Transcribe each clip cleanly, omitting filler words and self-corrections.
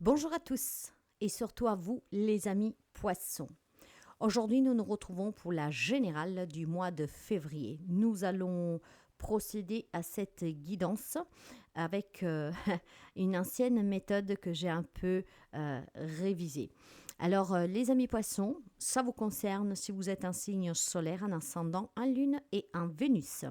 Bonjour à tous et surtout à vous les amis poissons. Aujourd'hui nous nous retrouvons pour la générale du mois de février. Nous allons procéder à cette guidance avec une ancienne méthode que j'ai un peu révisée. Alors les amis poissons, ça vous concerne si vous êtes un signe solaire, un ascendant, un lune et un Vénus.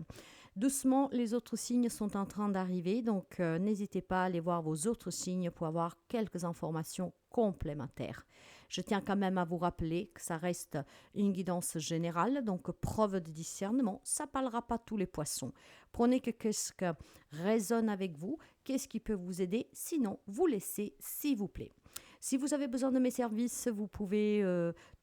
Doucement, les autres signes sont en train d'arriver, donc n'hésitez pas à aller voir vos autres signes pour avoir quelques informations complémentaires. Je tiens quand même à vous rappeler que ça reste une guidance générale, donc preuve de discernement, ça ne parlera pas tous les poissons. Prenez que ce qui résonne avec vous, qu'est-ce qui peut vous aider, sinon vous laissez s'il vous plaît. Si vous avez besoin de mes services, vous pouvez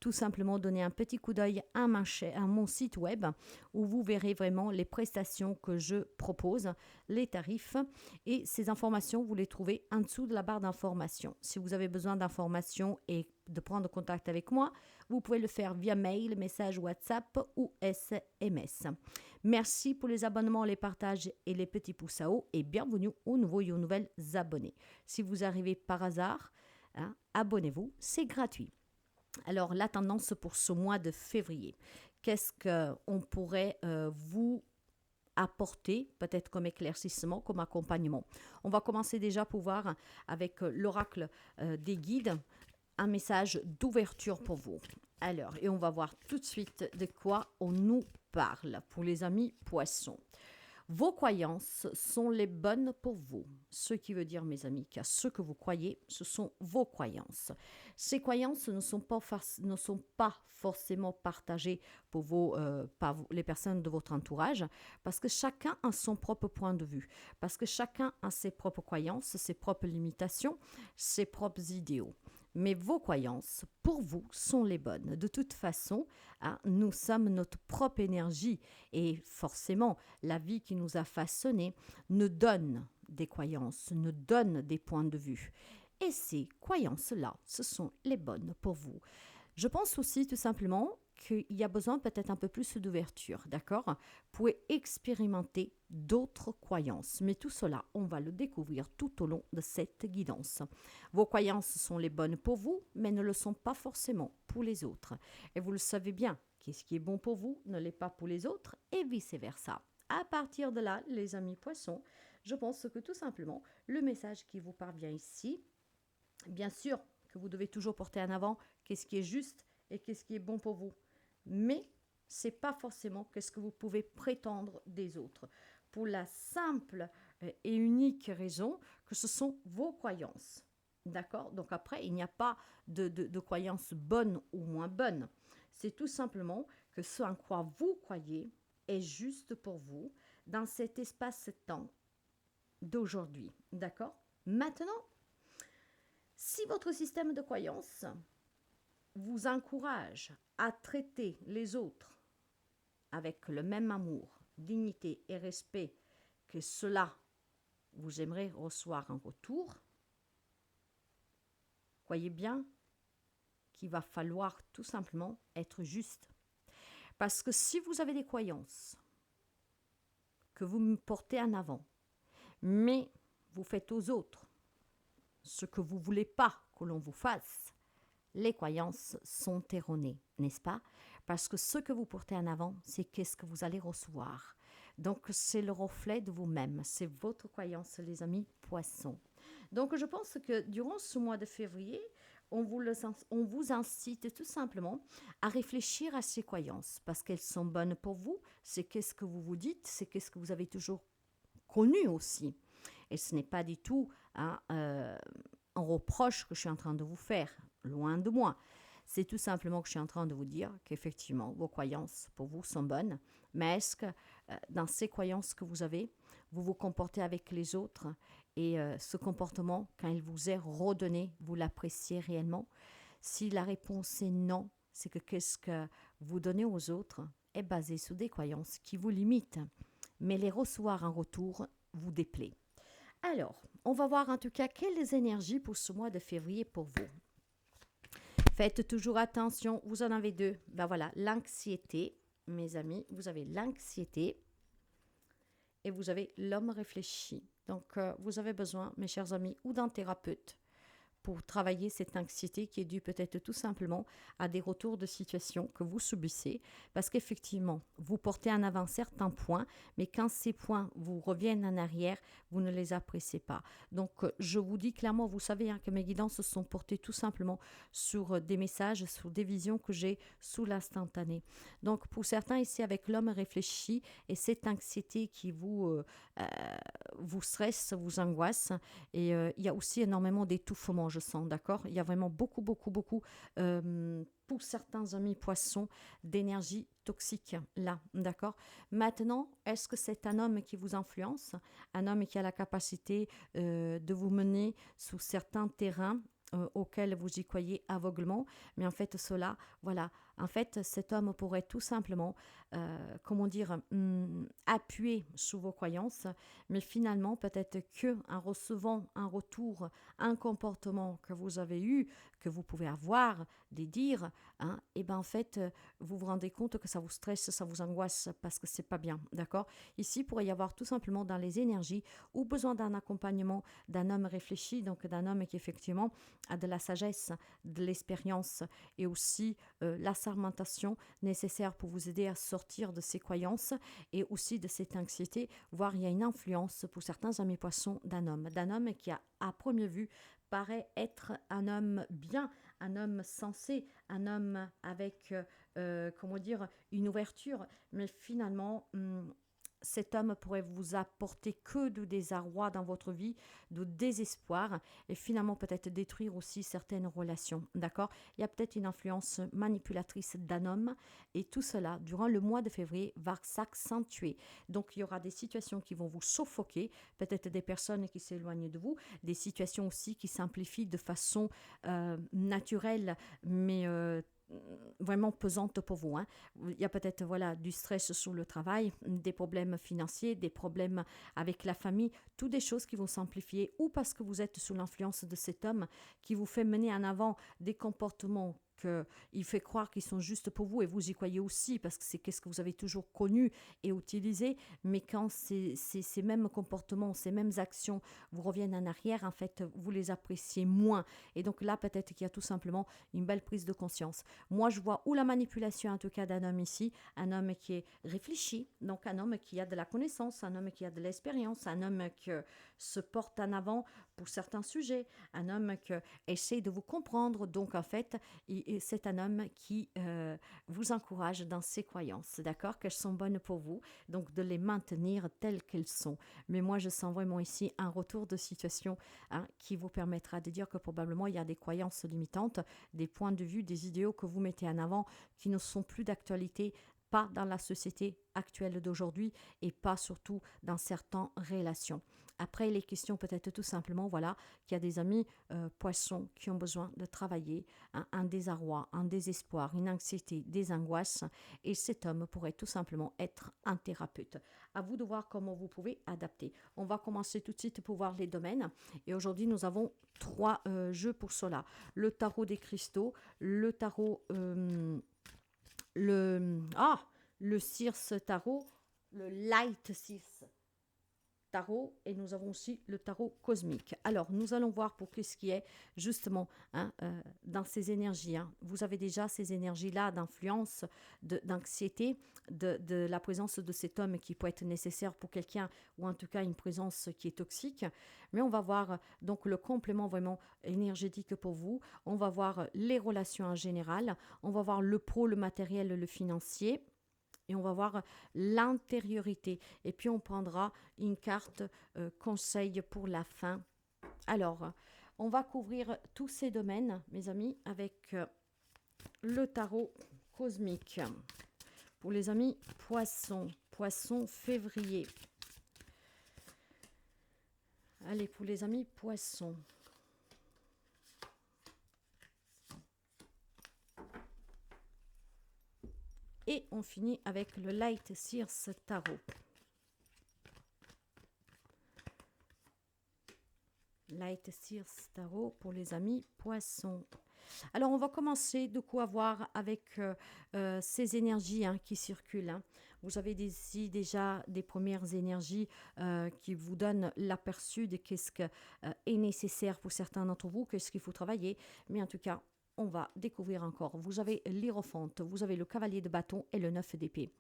tout simplement donner un petit coup d'œil à mon site web où vous verrez vraiment les prestations que je propose, les tarifs et ces informations, vous les trouvez en dessous de la barre d'informations. Si vous avez besoin d'informations et de prendre contact avec moi, vous pouvez le faire via mail, message WhatsApp ou SMS. Merci pour les abonnements, les partages et les petits pouces à haut et bienvenue aux nouveaux et aux nouvelles abonnés. Si vous arrivez par hasard, abonnez-vous, c'est gratuit. Alors, la tendance pour ce mois de février, qu'est-ce qu'on pourrait vous apporter, peut-être comme éclaircissement, comme accompagnement? On va commencer déjà pour voir avec l'oracle des guides, un message d'ouverture pour vous. Alors, et on va voir tout de suite de quoi on nous parle pour les amis poissons. Vos croyances sont les bonnes pour vous. Ce qui veut dire, mes amis, qu'à ce que vous croyez, ce sont vos croyances. Ces croyances ne sont pas forcément partagées par les personnes de votre entourage, parce que chacun a son propre point de vue, parce que chacun a ses propres croyances, ses propres limitations, ses propres idéaux. Mais vos croyances, pour vous, sont les bonnes. De toute façon, nous sommes notre propre énergie et forcément, la vie qui nous a façonnés nous donne des croyances, nous donne des points de vue. Et ces croyances-là, ce sont les bonnes pour vous. Je pense aussi tout simplement qu'il y a besoin peut-être un peu plus d'ouverture, d'accord? Pour expérimenter d'autres croyances. Mais tout cela, on va le découvrir tout au long de cette guidance. Vos croyances sont les bonnes pour vous, mais ne le sont pas forcément pour les autres. Et vous le savez bien, qu'est-ce qui est bon pour vous ne l'est pas pour les autres et vice-versa. À partir de là, les amis poissons, je pense que tout simplement, le message qui vous parvient ici, bien sûr que vous devez toujours porter en avant qu'est-ce qui est juste et qu'est-ce qui est bon pour vous. Mais ce n'est pas forcément ce que vous pouvez prétendre des autres. Pour la simple et unique raison que ce sont vos croyances. D'accord? Donc après, il n'y a pas de croyances bonnes ou moins bonnes. C'est tout simplement que ce en quoi vous croyez est juste pour vous dans cet espace-temps d'aujourd'hui. D'accord? Maintenant, si votre système de croyances vous encourage à traiter les autres avec le même amour, dignité et respect que cela vous aimerez recevoir en retour, croyez bien qu'il va falloir tout simplement être juste. Parce que si vous avez des croyances que vous me portez en avant, mais vous faites aux autres ce que vous ne voulez pas que l'on vous fasse, les croyances sont erronées, n'est-ce pas? Parce que ce que vous portez en avant, c'est qu'est-ce que vous allez recevoir. Donc, c'est le reflet de vous-même. C'est votre croyance, les amis poissons. Donc, je pense que durant ce mois de février, on vous incite tout simplement à réfléchir à ces croyances parce qu'elles sont bonnes pour vous. C'est qu'est-ce que vous vous dites, c'est qu'est-ce que vous avez toujours connu aussi. Et ce n'est pas du tout un reproche que je suis en train de vous faire, loin de moi. C'est tout simplement que je suis en train de vous dire qu'effectivement, vos croyances pour vous sont bonnes, mais est-ce que dans ces croyances que vous avez, vous vous comportez avec les autres et ce comportement, quand il vous est redonné, vous l'appréciez réellement? Si la réponse est non, c'est que qu'est-ce que vous donnez aux autres est basé sur des croyances qui vous limitent, mais les recevoir en retour vous déplaît. Alors, on va voir en tout cas quelles énergies pour ce mois de février pour vous. Faites toujours attention, vous en avez deux. Ben voilà, l'anxiété, mes amis, vous avez l'anxiété et vous avez l'homme réfléchi. Donc, vous avez besoin, mes chers amis, ou d'un thérapeute pour travailler cette anxiété qui est due peut-être tout simplement à des retours de situation que vous subissez. Parce qu'effectivement, vous portez en avant certains points, mais quand ces points vous reviennent en arrière, vous ne les appréciez pas. Donc, je vous dis clairement, vous savez que mes guidances sont portées tout simplement sur des messages, sur des visions que j'ai sous l'instantané. Donc, pour certains ici, avec l'homme réfléchi et cette anxiété qui vous stresse, vous angoisse, et il y a aussi énormément d'étouffement, je sens, d'accord? Il y a vraiment beaucoup, pour certains amis poissons, d'énergie toxique là, d'accord? Maintenant, est-ce que c'est un homme qui vous influence, un homme qui a la capacité de vous mener sous certains terrains auxquels vous y croyez aveuglement, mais en fait cela, voilà, en fait cet homme pourrait tout simplement, appuyer sur vos croyances, mais finalement peut-être que en recevant un retour, un comportement que vous avez eu, que vous pouvez avoir, des dires, hein, et ben en fait vous vous rendez compte que ça vous stresse, ça vous angoisse parce que c'est pas bien, d'accord? Ici, il pourrait y avoir tout simplement dans les énergies ou besoin d'un accompagnement d'un homme réfléchi, donc d'un homme qui effectivement a de la sagesse, de l'expérience et aussi la sermentation nécessaire pour vous aider à sortir de ces croyances et aussi de cette anxiété, voire il y a une influence pour certains amis poissons d'un homme qui a à première vue paraît être un homme bien, un homme sensé, un homme avec, une ouverture, mais finalement, cet homme pourrait vous apporter que du désarroi dans votre vie, du désespoir, et finalement peut-être détruire aussi certaines relations, d'accord? Il y a peut-être une influence manipulatrice d'un homme, et tout cela, durant le mois de février, va s'accentuer. Donc il y aura des situations qui vont vous suffoquer, peut-être des personnes qui s'éloignent de vous, des situations aussi qui s'amplifient de façon naturelle, mais vraiment pesante pour vous, hein. Il y a peut-être voilà, du stress sur le travail, des problèmes financiers, des problèmes avec la famille, toutes des choses qui vont s'amplifier ou parce que vous êtes sous l'influence de cet homme qui vous fait mener en avant des comportements qu'il fait croire qu'ils sont justes pour vous et vous y croyez aussi parce que c'est qu'est-ce que vous avez toujours connu et utilisé, mais quand ces mêmes comportements, ces mêmes actions vous reviennent en arrière, en fait, vous les appréciez moins. Et donc là, peut-être qu'il y a tout simplement une belle prise de conscience. Moi, je vois ou la manipulation, en tout cas, d'un homme ici, un homme qui est réfléchi, donc un homme qui a de la connaissance, un homme qui a de l'expérience, un homme qui se porte en avant pour certains sujets, un homme qui essaie de vous comprendre. Donc, en fait, c'est un homme qui vous encourage dans ses croyances, d'accord, qu'elles sont bonnes pour vous, donc de les maintenir telles qu'elles sont. Mais moi, je sens vraiment ici un retour de situation, hein, qui vous permettra de dire que probablement il y a des croyances limitantes, des points de vue, des idéaux que vous mettez en avant qui ne sont plus d'actualité, pas dans la société actuelle d'aujourd'hui et pas surtout dans certaines relations. Après, les questions peut-être tout simplement, voilà, qu'il y a des amis poissons qui ont besoin de travailler, un désarroi, un désespoir, une anxiété, des angoisses, et cet homme pourrait tout simplement être un thérapeute. À vous de voir comment vous pouvez adapter. On va commencer tout de suite pour voir les domaines, et aujourd'hui nous avons 3 jeux pour cela. Le tarot des cristaux, le tarot, le Circe Tarot, le Light Circe Tarot, et nous avons aussi le tarot cosmique. Alors, nous allons voir pour ce qui est justement, hein, dans ces énergies. Hein. Vous avez déjà ces énergies-là d'influence, d'anxiété, de la présence de cet homme qui peut être nécessaire pour quelqu'un, ou en tout cas une présence qui est toxique. Mais on va voir donc le complément vraiment énergétique pour vous. On va voir les relations en général. On va voir le pro, le matériel, le financier. Et on va voir l'intériorité. Et puis on prendra une carte conseil pour la fin. Alors, on va couvrir tous ces domaines, mes amis, avec le tarot cosmique. Pour les amis poissons, poissons février. Allez, pour les amis poissons. Et on finit avec le Light Circe Tarot. Light Circe Tarot pour les amis poissons. Alors, on va commencer de quoi voir avec ces énergies, hein, qui circulent. Hein. Vous avez ici déjà des premières énergies qui vous donnent l'aperçu de qu'est-ce qui est nécessaire pour certains d'entre vous, qu'est-ce qu'il faut travailler. Mais en tout cas, on va découvrir encore. Vous avez l'Hiérophante, vous avez le cavalier de bâton et le 9 d'épée.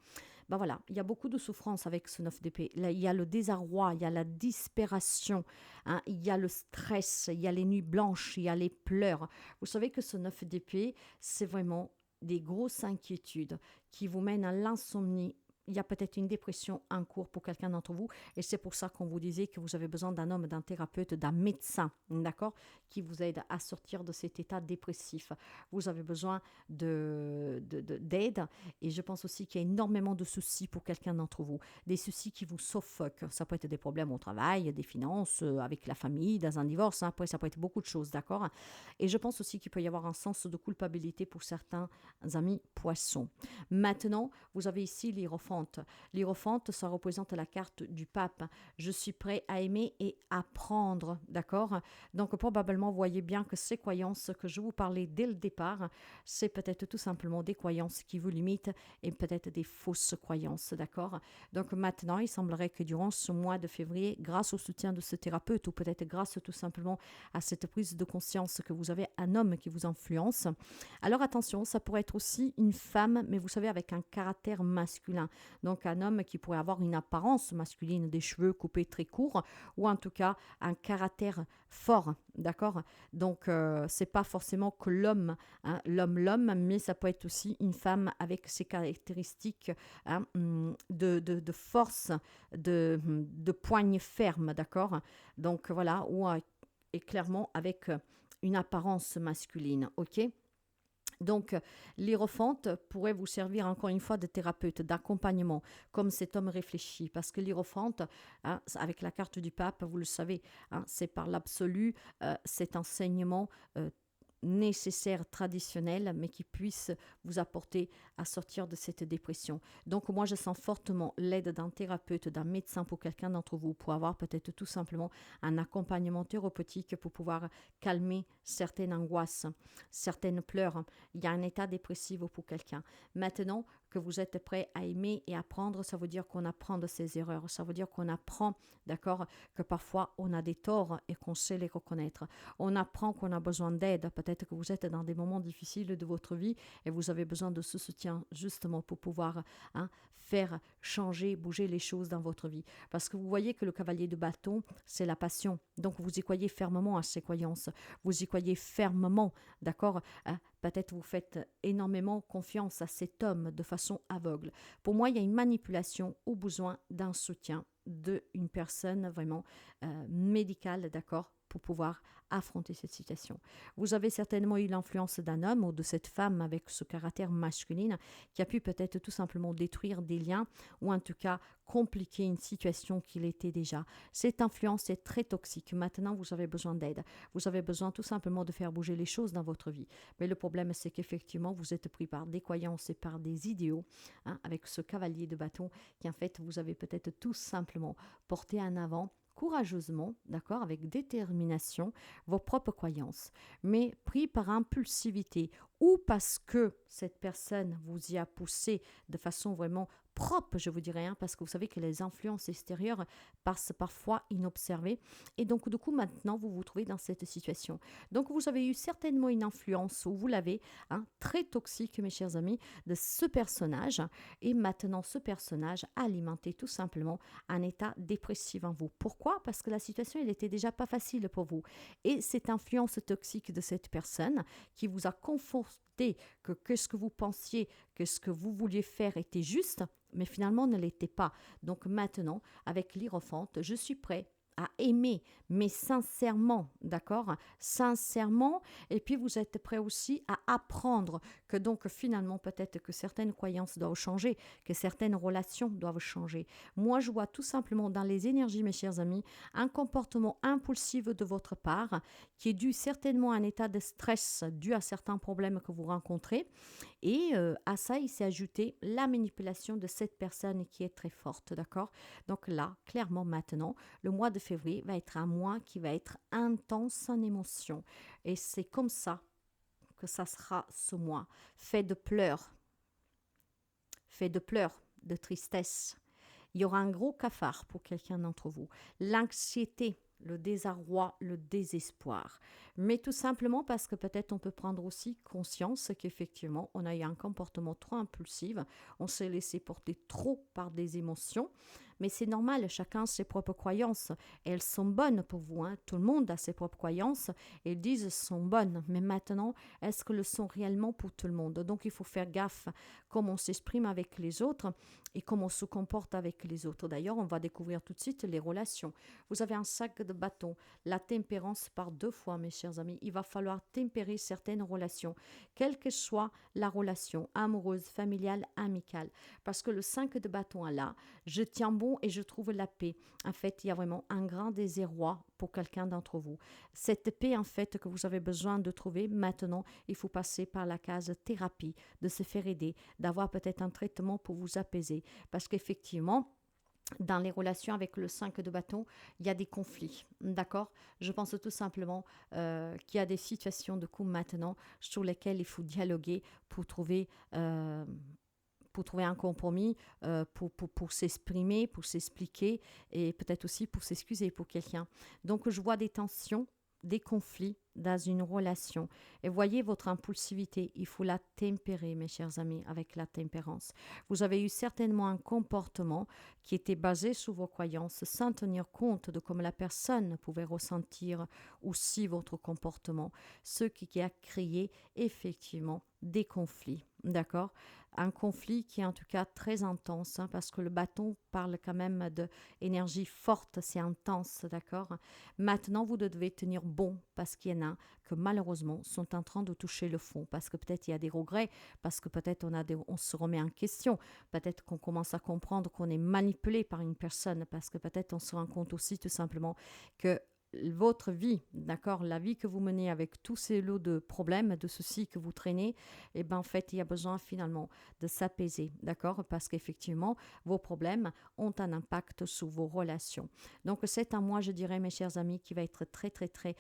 Ben voilà, il y a beaucoup de souffrance avec ce 9 d'épée. Là, il y a le désarroi, il y a la disparition, hein, il y a le stress, il y a les nuits blanches, il y a les pleurs. Vous savez que ce 9 d'épée, c'est vraiment des grosses inquiétudes qui vous mènent à l'insomnie. Il y a peut-être une dépression en cours pour quelqu'un d'entre vous et c'est pour ça qu'on vous disait que vous avez besoin d'un homme, d'un thérapeute, d'un médecin, d'accord, qui vous aide à sortir de cet état dépressif. Vous avez besoin d'aide et je pense aussi qu'il y a énormément de soucis pour quelqu'un d'entre vous. Des soucis qui vous suffoquent. Ça peut être des problèmes au travail, des finances, avec la famille, dans un divorce. Hein. Après, ça peut être beaucoup de choses, d'accord. Et je pense aussi qu'il peut y avoir un sens de culpabilité pour certains amis poissons. Maintenant, vous avez ici l'Hiérophante. L'Hiérophante, ça représente la carte du pape. Je suis prêt à aimer et apprendre, d'accord? Donc, probablement, vous voyez bien que ces croyances que je vous parlais dès le départ, c'est peut-être tout simplement des croyances qui vous limitent et peut-être des fausses croyances, d'accord? Donc, maintenant, il semblerait que durant ce mois de février, grâce au soutien de ce thérapeute ou peut-être grâce tout simplement à cette prise de conscience que vous avez un homme qui vous influence, alors attention, ça pourrait être aussi une femme, mais vous savez, avec un caractère masculin. Donc un homme qui pourrait avoir une apparence masculine, des cheveux coupés très courts, ou en tout cas un caractère fort, d'accord. Donc c'est pas forcément que l'homme, hein, l'homme, mais ça peut être aussi une femme avec ses caractéristiques, hein, de force, de poigne ferme, d'accord. Donc voilà, ou et clairement avec une apparence masculine, ok. Donc, l'Hiérophante pourrait vous servir encore une fois de thérapeute, d'accompagnement, comme cet homme réfléchi. Parce que l'Hiérophante, hein, avec la carte du pape, vous le savez, hein, c'est par l'absolu cet enseignement nécessaire, traditionnel, mais qui puisse vous apporter à sortir de cette dépression. Donc moi, je sens fortement l'aide d'un thérapeute, d'un médecin pour quelqu'un d'entre vous, pour avoir peut-être tout simplement un accompagnement thérapeutique pour pouvoir calmer certaines angoisses, certaines pleurs. Il y a un état dépressif pour quelqu'un. Maintenant que vous êtes prêt à aimer et apprendre, ça veut dire qu'on apprend de ses erreurs. Ça veut dire qu'on apprend, d'accord, que parfois on a des torts et qu'on sait les reconnaître. On apprend qu'on a besoin d'aide. Peut-être que vous êtes dans des moments difficiles de votre vie et vous avez besoin de ce soutien justement pour pouvoir, hein, faire changer, bouger les choses dans votre vie. Parce que vous voyez que le cavalier de bâton, c'est la passion. Donc vous y croyez fermement à ces croyances. Vous y croyez fermement, d'accord. Peut-être vous faites énormément confiance à cet homme de façon aveugle. Pour moi, il y a une manipulation au besoin d'un soutien d'une personne vraiment médicale, d'accord, pour pouvoir affronter cette situation. Vous avez certainement eu l'influence d'un homme ou de cette femme avec ce caractère masculin qui a pu peut-être tout simplement détruire des liens ou en tout cas compliquer une situation qu'il était déjà. Cette influence est très toxique. Maintenant, vous avez besoin d'aide. Vous avez besoin tout simplement de faire bouger les choses dans votre vie. Mais le problème, c'est qu'effectivement, vous êtes pris par des croyances et par des idéaux, hein, avec ce cavalier de bâton qui, en fait, vous avez peut-être tout simplement porté en avant courageusement, d'accord, avec détermination, vos propres croyances, mais pris par impulsivité ou parce que cette personne vous y a poussé de façon vraiment propre, je vous dirais, hein, parce que vous savez que les influences extérieures passent parfois inobservées. Et donc, du coup, maintenant, vous vous trouvez dans cette situation. Donc, vous avez eu certainement une influence, ou vous l'avez, hein, très toxique, mes chers amis, de ce personnage. Et maintenant, ce personnage a alimenté tout simplement un état dépressif en vous. Pourquoi? Parce que la situation, elle était déjà pas facile pour vous. Et cette influence toxique de cette personne qui vous a conforté que ce que vous pensiez, que ce que vous vouliez faire était juste, mais finalement ne l'était pas. Donc maintenant, avec l'Hiérophante, je suis prêt à aimer, mais sincèrement, d'accord? Sincèrement, et puis vous êtes prêt aussi à apprendre que donc finalement peut-être que certaines croyances doivent changer, que certaines relations doivent changer. Moi, je vois tout simplement dans les énergies, mes chers amis, un comportement impulsif de votre part qui est dû certainement à un état de stress dû à certains problèmes que vous rencontrez. Et à ça, il s'est ajouté la manipulation de cette personne qui est très forte, d'accord? Donc là, clairement maintenant, le mois de février va être un mois qui va être intense en émotion. Et c'est comme ça que ça sera ce mois, fait de pleurs, de tristesse. Il y aura un gros cafard pour quelqu'un d'entre vous. L'anxiété, le désarroi, le désespoir. Mais tout simplement parce que peut-être on peut prendre aussi conscience qu'effectivement, on a eu un comportement trop impulsif, on s'est laissé porter trop par des émotions. Mais c'est normal, chacun a ses propres croyances. Et elles sont bonnes pour vous. Hein. Tout le monde a ses propres croyances. Et ils disent sont bonnes. Mais maintenant, est-ce que le sont réellement pour tout le monde? Donc il faut faire gaffe comment on s'exprime avec les autres et comment on se comporte avec les autres. D'ailleurs, on va découvrir tout de suite les relations. Vous avez un sac de bâton, la tempérance par 2 fois, mes chers amis. Il va falloir tempérer certaines relations, quelle que soit la relation, amoureuse, familiale, amicale. Parce que le 5 de bâton est là, je tiens bon et je trouve la paix. En fait, il y a vraiment un grand désarroi pour quelqu'un d'entre vous. Cette paix, en fait, que vous avez besoin de trouver, maintenant, il faut passer par la case thérapie, de se faire aider, d'avoir peut-être un traitement pour vous apaiser. Parce qu'effectivement, dans les relations avec le 5 de bâton, il y a des conflits, d'accord? Je pense tout simplement qu'il y a des situations de couple maintenant sur lesquelles il faut dialoguer euh, pour trouver un compromis, pour s'exprimer, pour s'expliquer et peut-être aussi pour s'excuser pour quelqu'un. Donc je vois des tensions, des conflits dans une relation. Et voyez votre impulsivité, il faut la tempérer, mes chers amis, avec la tempérance. Vous avez eu certainement un comportement qui était basé sur vos croyances sans tenir compte de comment la personne pouvait ressentir aussi votre comportement, ce qui a créé effectivement des conflits. D'accord? Un conflit qui est en tout cas très intense, hein, parce que le bâton parle quand même d'énergie forte, c'est intense, d'accord? Maintenant, vous devez tenir bon, parce qu'il y en a que malheureusement sont en train de toucher le fond, parce que peut-être il y a des regrets, parce que peut-être on se remet en question, peut-être qu'on commence à comprendre qu'on est manipulé par une personne, parce que peut-être on se rend compte aussi tout simplement que votre vie, d'accord, la vie que vous menez avec tous ces lots de problèmes, de soucis que vous traînez, eh ben en fait, il y a besoin finalement de s'apaiser, d'accord, parce qu'effectivement, vos problèmes ont un impact sur vos relations. Donc, c'est un mois, je dirais, mes chers amis, qui va être très, très, très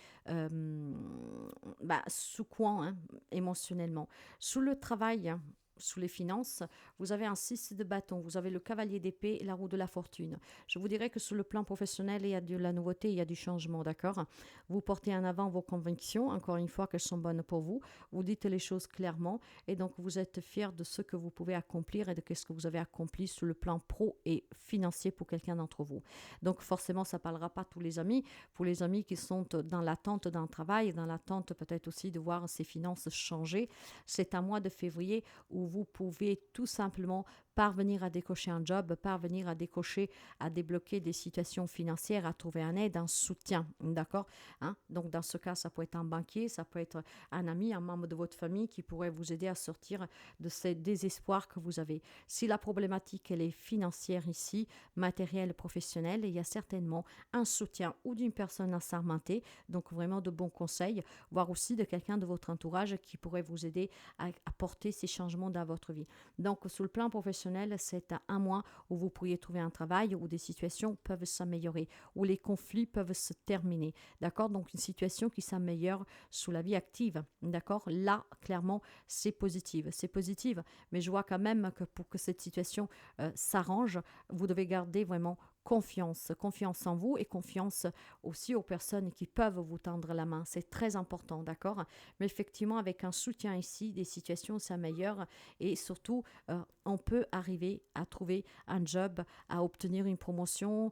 secouant hein, émotionnellement. Sous le travail, hein, sous les finances, vous avez un 6 de bâton, vous avez le cavalier d'épée et la roue de la fortune. Je vous dirais que sur le plan professionnel, il y a de la nouveauté, il y a du changement, d'accord? Vous portez en avant vos convictions, encore une fois, qu'elles sont bonnes pour vous. Vous dites les choses clairement et donc vous êtes fier de ce que vous pouvez accomplir et de ce que vous avez accompli sur le plan pro et financier pour quelqu'un d'entre vous. Donc forcément, ça ne parlera pas à tous les amis. Pour les amis qui sont dans l'attente d'un travail, dans l'attente peut-être aussi de voir ses finances changer, c'est un mois de février où vous pouvez tout simplement parvenir à décocher un job, parvenir à décocher, à débloquer des situations financières, à trouver un aide, un soutien, d'accord? Hein? Donc dans ce cas, ça peut être un banquier, ça peut être un ami, un membre de votre famille qui pourrait vous aider à sortir de ces désespoirs que vous avez. Si la problématique elle est financière ici, matérielle, professionnelle, il y a certainement un soutien ou d'une personne assermentée, donc vraiment de bons conseils, voire aussi de quelqu'un de votre entourage qui pourrait vous aider à apporter ces changements dans votre vie. Donc, sur le plan professionnel, c'est un mois où vous pourriez trouver un travail, où des situations peuvent s'améliorer, où les conflits peuvent se terminer. D'accord? Donc, une situation qui s'améliore sous la vie active. D'accord? Là, clairement, c'est positif. C'est positif, mais je vois quand même que pour que cette situation s'arrange, vous devez garder vraiment confiance en vous et confiance aussi aux personnes qui peuvent vous tendre la main. C'est très important, d'accord? Mais effectivement, avec un soutien ici, des situations s'améliorent et surtout, on peut arriver à trouver un job, à obtenir une promotion.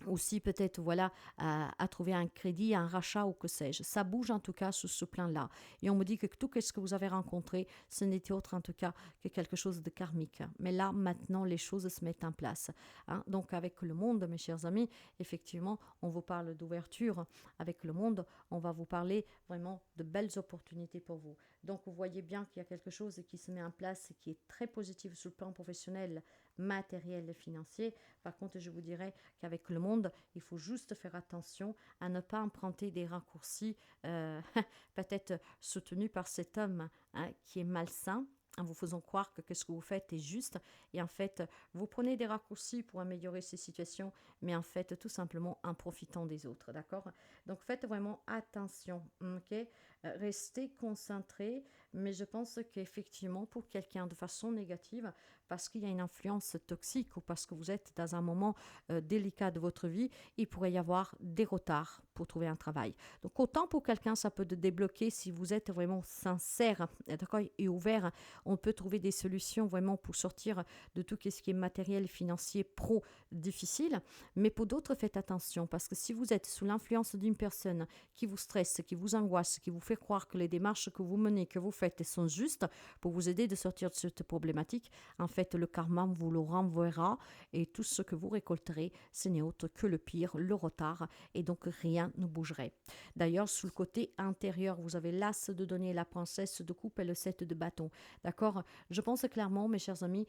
Aussi peut-être voilà à trouver un crédit, un rachat ou que sais-je. Ça bouge en tout cas sur ce plan-là. Et on me dit que tout ce que vous avez rencontré, ce n'était autre en tout cas que quelque chose de karmique. Mais là, maintenant, les choses se mettent en place. Hein. Donc avec le monde, mes chers amis, effectivement, on vous parle d'ouverture. Avec le monde, on va vous parler vraiment de belles opportunités pour vous. Donc vous voyez bien qu'il y a quelque chose qui se met en place qui est très positif sur le plan professionnel, matériel et financier. Par contre, je vous dirais qu'avec le monde, il faut juste faire attention à ne pas emprunter des raccourcis peut-être soutenus par cet homme hein, qui est malsain en vous faisant croire que ce que vous faites est juste et en fait vous prenez des raccourcis pour améliorer ces situations mais en fait tout simplement en profitant des autres, d'accord? Donc faites vraiment attention, ok? Restez concentré, mais je pense qu'effectivement, pour quelqu'un de façon négative, parce qu'il y a une influence toxique ou parce que vous êtes dans un moment délicat de votre vie, il pourrait y avoir des retards pour trouver un travail. Donc autant pour quelqu'un, ça peut te débloquer si vous êtes vraiment sincère, d'accord, et ouvert. On peut trouver des solutions vraiment pour sortir de tout ce qui est matériel, financier, pro, difficile. Mais pour d'autres, faites attention parce que si vous êtes sous l'influence d'une personne qui vous stresse, qui vous angoisse, qui vous fait croire que les démarches que vous menez, que vous faites sont justes pour vous aider de sortir de cette problématique, en fait, le karma vous le renverra et tout ce que vous récolterez, ce n'est autre que le pire, le retard, et donc rien ne bougerait. D'ailleurs, sous le côté intérieur, vous avez l'as de donner, la princesse de coupe et le 7 de bâton. D'accord? Je pense clairement, mes chers amis,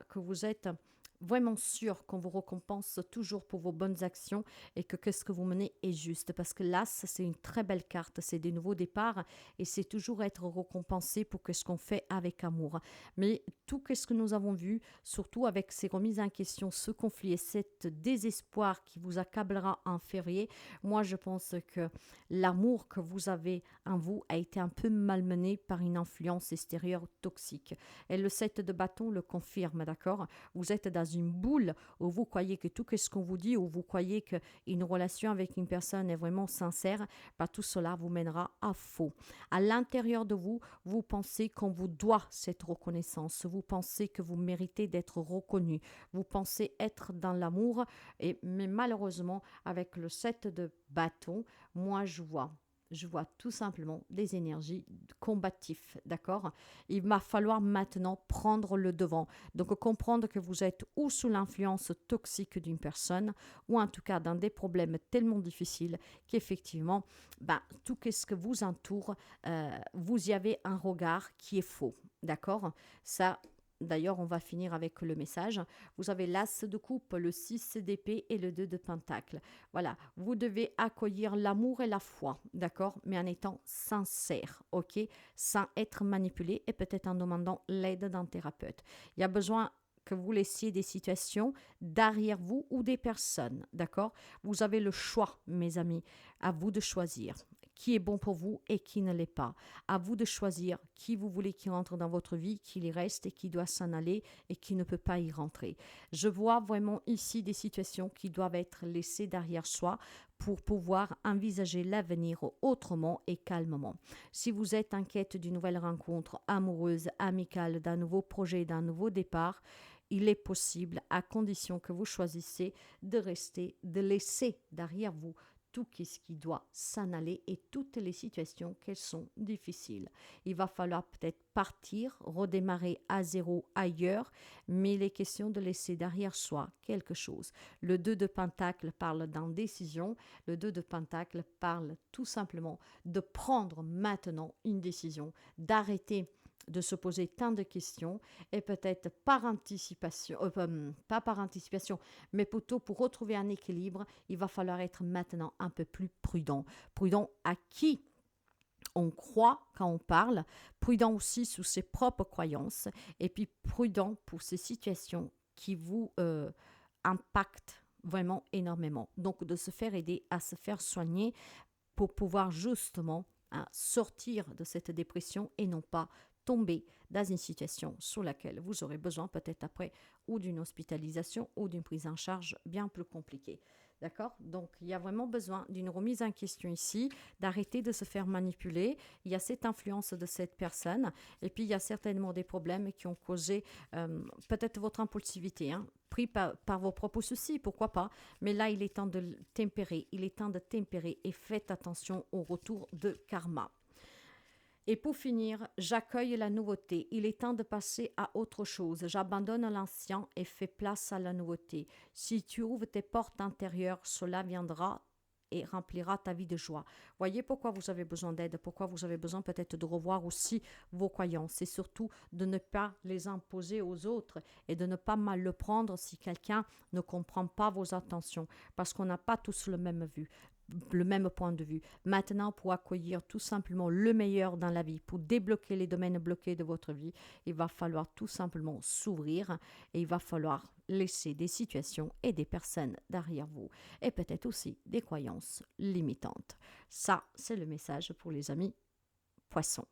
que vous êtes vraiment sûr qu'on vous récompense toujours pour vos bonnes actions et que ce que vous menez est juste. Parce que l'As, c'est une très belle carte, c'est des nouveaux départs et c'est toujours être récompensé pour ce qu'on fait avec amour. Mais tout ce que nous avons vu, surtout avec ces remises en question, ce conflit et cet désespoir qui vous accablera en février, moi je pense que l'amour que vous avez en vous a été un peu malmené par une influence extérieure toxique. Et le 7 de bâton le confirme, d'accord? Vous êtes dans une boule où vous croyez que tout ce qu'on vous dit, où vous croyez qu'une relation avec une personne est vraiment sincère, bah, tout cela vous mènera à faux. À l'intérieur de vous, vous pensez qu'on vous doit cette reconnaissance, vous pensez que vous méritez d'être reconnu, vous pensez être dans l'amour, mais malheureusement, avec le 7 de bâton, moi je vois tout simplement des énergies combatives, d'accord? Il va falloir maintenant prendre le devant. Donc comprendre que vous êtes ou sous l'influence toxique d'une personne, ou en tout cas dans des problèmes tellement difficiles qu'effectivement, tout ce que vous entoure, vous y avez un regard qui est faux, d'accord? Ça, d'ailleurs, on va finir avec le message. Vous avez l'as de coupe, le 6 d'épée et le 2 de pentacle. Voilà, vous devez accueillir l'amour et la foi, d'accord? Mais en étant sincère, ok? Sans être manipulé et peut-être en demandant l'aide d'un thérapeute. Il y a besoin que vous laissiez des situations derrière vous ou des personnes, d'accord? Vous avez le choix, mes amis, à vous de choisir qui est bon pour vous et qui ne l'est pas. À vous de choisir qui vous voulez qui rentre dans votre vie, qui y reste et qui doit s'en aller et qui ne peut pas y rentrer. Je vois vraiment ici des situations qui doivent être laissées derrière soi pour pouvoir envisager l'avenir autrement et calmement. Si vous êtes en quête d'une nouvelle rencontre amoureuse, amicale, d'un nouveau projet, d'un nouveau départ, il est possible à condition que vous choisissez de rester, de laisser derrière vous tout ce qui doit s'en aller et toutes les situations qu'elles sont difficiles. Il va falloir peut-être partir, redémarrer à zéro ailleurs, mais il est question de laisser derrière soi quelque chose. Le 2 de Pentacle parle d'indécision, le 2 de Pentacle parle tout simplement de prendre maintenant une décision, d'arrêter de se poser tant de questions et peut-être par anticipation, pas par anticipation, mais plutôt pour retrouver un équilibre, il va falloir être maintenant un peu plus prudent. Prudent à qui on croit quand on parle, prudent aussi sous ses propres croyances et puis prudent pour ces situations qui vous impactent vraiment énormément. Donc de se faire aider à se faire soigner pour pouvoir justement sortir de cette dépression et non pas tomber dans une situation sur laquelle vous aurez besoin peut-être après ou d'une hospitalisation ou d'une prise en charge bien plus compliquée. D'accord? Donc, il y a vraiment besoin d'une remise en question ici, d'arrêter de se faire manipuler. Il y a cette influence de cette personne et puis il y a certainement des problèmes qui ont causé peut-être votre impulsivité, pris par vos propres soucis, pourquoi pas. Mais là, il est temps de tempérer. Il est temps de tempérer et faites attention au retour de karma. Et pour finir, j'accueille la nouveauté. Il est temps de passer à autre chose. J'abandonne l'ancien et fais place à la nouveauté. Si tu ouvres tes portes intérieures, cela viendra et remplira ta vie de joie. Voyez pourquoi vous avez besoin d'aide, pourquoi vous avez besoin peut-être de revoir aussi vos croyances et surtout de ne pas les imposer aux autres et de ne pas mal le prendre si quelqu'un ne comprend pas vos intentions parce qu'on n'a pas tous le même point de vue. Maintenant, pour accueillir tout simplement le meilleur dans la vie, pour débloquer les domaines bloqués de votre vie, il va falloir tout simplement s'ouvrir et il va falloir laisser des situations et des personnes derrière vous et peut-être aussi des croyances limitantes. Ça, c'est le message pour les amis poissons.